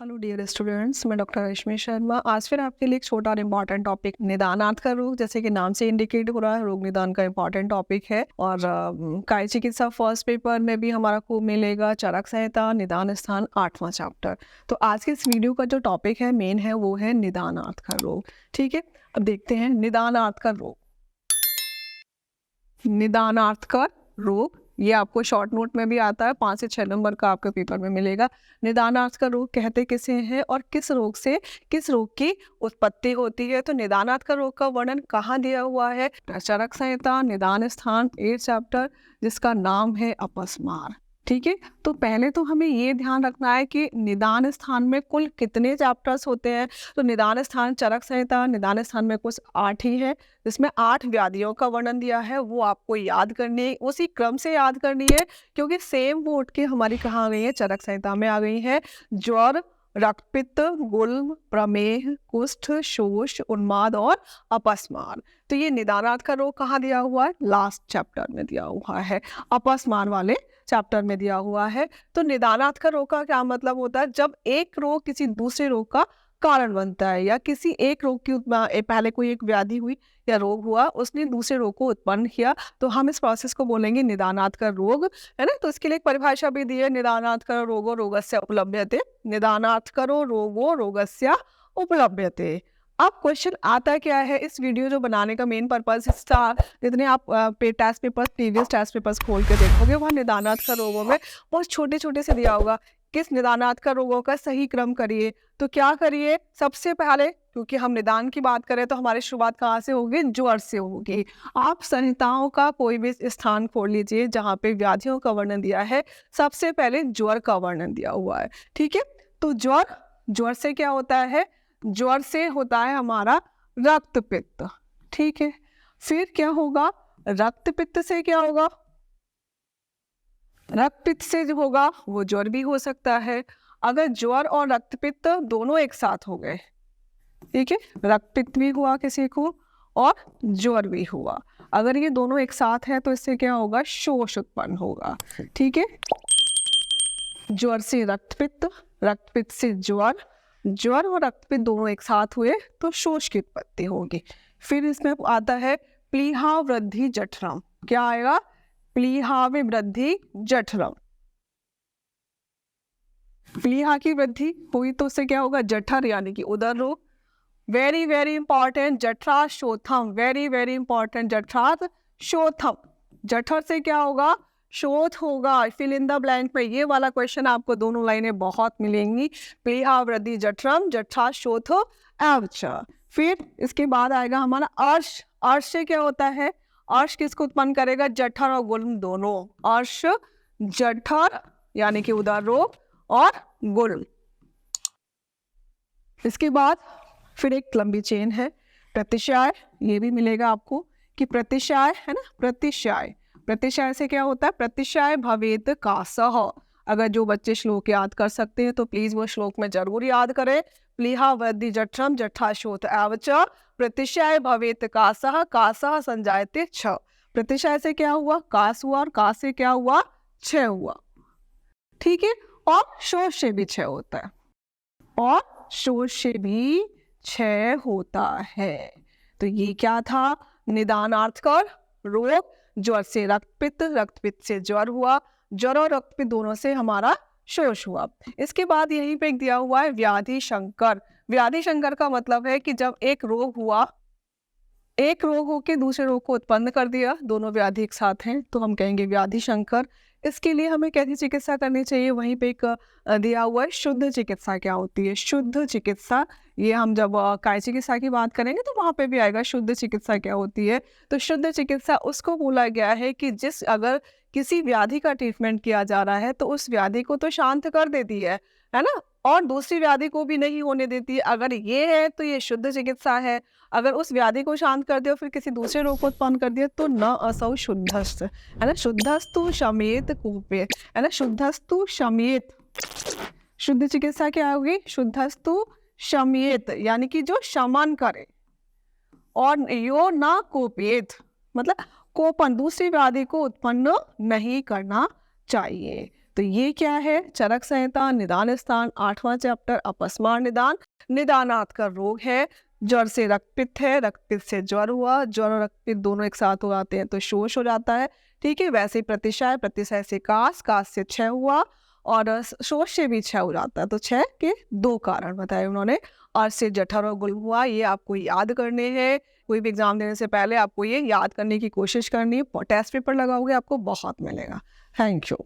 Hello dear students, मैं doctor रश्मि शर्मा आज फिर आपके लिए एक छोटा और इम्पॉर्टेंट टॉपिक निदानार्थ का रोग, जैसे कि नाम से इंडिकेट हो रहा है, रोग निदान का इम्पॉर्टेंट टॉपिक है। और काय चिकित्सा फर्स्ट पेपर में भी हमारा खूब मिलेगा चरक संहिता निदान स्थान 8वां चैप्टर। तो आज के इस वीडियो का जो टॉपिक है मेन है वो है निदानार्थ का रोग। ठीक है, अब देखते हैं निदानार्थ का रोग। निदानार्थ का रोग ये आपको शॉर्ट नोट में भी आता है, 5 से 6 नंबर का आपके पेपर में मिलेगा। निदानार्थ का रोग कहते किसे हैं और किस रोग से किस रोग की उत्पत्ति होती है। तो निदानार्थ का रोग का वर्णन कहाँ दिया हुआ है? चरक संहिता निदान स्थान 8 चैप्टर, जिसका नाम है अपस्मार। ठीक है, तो पहले तो हमें ये ध्यान रखना है कि निदान स्थान में कुल कितने चैप्टर्स होते हैं। तो निदान स्थान चरक संहिता निदान स्थान में कुछ 8 ही है, जिसमें 8 व्याधियों का वर्णन दिया है। वो आपको याद करनी है, उसी क्रम से याद करनी है, क्योंकि सेम वो उठ के हमारी कहाँ आ गई है, चरक संहिता में आ गई है। ज्वर, रक्तपित्त, गुल्म, प्रमेह, कुष्ठ, शोष, उन्माद और अपस्मार। तो ये निदानार्थ का रोग कहाँ दिया हुआ है? लास्ट चैप्टर में दिया हुआ है, अपस्मार वाले चैप्टर में दिया हुआ है। तो निदानार्थ का रोग का क्या मतलब होता है? जब एक रोग किसी दूसरे रोग का कारण बनता है, या किसी एक रोग की पहले कोई एक व्याधि हुई या रोग हुआ, उसने दूसरे रोग को उत्पन्न किया, तो हम इस प्रोसेस को बोलेंगे निदानार्थ का रोग, है ना। तो इसके लिए एक परिभाषा भी दी है, निदानार्थ करो रोगो रोगस्य उपलभ्यते। निदानार्थ करो रोगो रोगस्य उपलभ्यते। अब क्वेश्चन आता क्या है, इस वीडियो जो बनाने का मेन पर्पज, जितने आप test paper previous test papers खोल के देखोगे, वहाँ निदानार्थ का रोगों में बहुत छोटे छोटे से दिया होगा, किस निदानार्थ का रोगों का सही क्रम करिए। तो क्या करिए, सबसे पहले, क्योंकि हम निदान की बात करें तो हमारी शुरुआत कहाँ से होगी? ज्वर से होगी। आप संहिताओं का कोई भी स्थान खोल लीजिए जहाँ पे व्याधियों का वर्णन दिया है, सबसे पहले ज्वर का वर्णन दिया हुआ है। ठीक है, तो ज्वर से क्या होता है? ज्वर से होता है हमारा रक्तपित्त। ठीक है, फिर क्या होगा? रक्तपित्त से क्या होगा? रक्तपित्त से जो होगा वो ज्वर भी हो सकता है। अगर ज्वर और रक्तपित्त दोनों एक साथ हो गए, ठीक है, रक्तपित्त भी हुआ किसी को और ज्वर भी हुआ, अगर ये दोनों एक साथ है तो इससे क्या होगा? शोष उत्पन्न होगा। ठीक है, ज्वर से रक्तपित्त, रक्तपित्त से ज्वर, ज्वर और रक्तपित्त दोनों एक साथ हुए तो शोष की उत्पत्ति होगी। फिर इसमें आता है प्लीहा वृद्धि जठरम। क्या आएगा? प्लीहा में वृद्धि जठरम। प्लीहा की वृद्धि हुई तो उससे क्या होगा? जठर यानी कि उदर रोग। वेरी वेरी इंपॉर्टेंट, जठराशोथम, वेरी वेरी इंपॉर्टेंट, जठराशोथम। जठर से क्या होगा? शोथ होगा। फिल इन द ब्लैंक में ये वाला क्वेश्चन आपको दोनों लाइनें बहुत मिलेंगी। प्लीहा वृद्धि जठरम, जठराशोथ एवच। फिर इसके बाद आएगा हमारा अर्श। अर्श से क्या होता है? अर्श किसको उत्पन्न करेगा? जठर और गुल्म दोनों। अर्श, जठर यानी कि उदर रोग और गुल्म। इसके बाद फिर एक लंबी चेन है, प्रतिशय। ये भी मिलेगा आपको कि प्रतिशय है ना, प्रतिशय। प्रतिशय से क्या होता है? प्रतिशय भवेत कासः। अगर जो बच्चे श्लोक याद कर सकते हैं तो प्लीज वो श्लोक में जरूर याद करें। प्लीहा वृद्धि जठरम, जठराशोथ एवच, प्रतिशय भवेत कासः, कासः संजायते छ। प्रतिशय से क्या हुआ? कास हुआ, और कास से क्या हुआ? क्षय हुआ। ठीक है, और शोष से भी क्षय होता है, और शोष से भी क्षय होता है। तो ये क्या था? निदानार्थ का रोग। ज्वर से रक्तपित्त, रक्तपित्त से ज्वर हुआ, ज्वर और रक्तपित्त दोनों से हमारा शोष हुआ। इसके बाद यहीं पे दिया हुआ है व्याधि शंकर। व्याधि शंकर का मतलब है कि जब एक रोग हुआ, एक रोग होके दूसरे रोग को उत्पन्न कर दिया, दोनों व्याधि एक साथ हैं, तो हम कहेंगे व्याधि शंकर। इसके लिए हमें कैसी चिकित्सा करनी चाहिए? वहीं पे एक दिया हुआ है शुद्ध चिकित्सा क्या होती है। शुद्ध चिकित्सा, ये हम जब काय चिकित्सा की बात करेंगे तो वहाँ पे भी आएगा शुद्ध चिकित्सा क्या होती है। तो शुद्ध चिकित्सा उसको बोला गया है कि अगर किसी व्याधि का ट्रीटमेंट किया जा रहा है तो उस व्याधि को तो शांत कर देती है ना, और दूसरी व्याधि को भी नहीं होने देती। अगर ये है तो ये शुद्ध चिकित्सा है। अगर उस व्याधि को शांत कर दिया फिर किसी दूसरे रोग को उत्पन्न कर दिया तो न असौ शुद्धस्त, है ना। शुद्धस्तु शमेत कूपे, है ना, शुद्धस्तु शमेत। शुद्ध चिकित्सा क्या होगी? शुद्धस्तु शमेत यानी कि जो शमन करे, और यो ना कोपेत मतलब कोपन, दूसरी व्याधि को उत्पन्न नहीं करना चाहिए। तो ये क्या है, चरक संहिता, निदान स्थान, 8वां चैप्टर अपस्मार निदान। निदानार्थ का रोग है, ज्वर से रक्तपित्त है, रक्तपित्त से ज्वर हुआ, ज्वर और रक्तपित्त दोनों एक साथ हो जाते हैं तो शोष हो जाता है। ठीक है, वैसे ही प्रतिशय, प्रतिशय से कास, कास से क्षय हुआ और शोष से भी क्षय हो जाता है। तो क्षय के 2 कारण बताए उन्होंने। और से जठर और गुल्म हुआ, ये आपको याद करने हैं। कोई भी एग्जाम देने से पहले आपको ये याद करने की कोशिश करनी है। टेस्ट पेपर लगाओगे आपको बहुत मिलेगा। Thank you.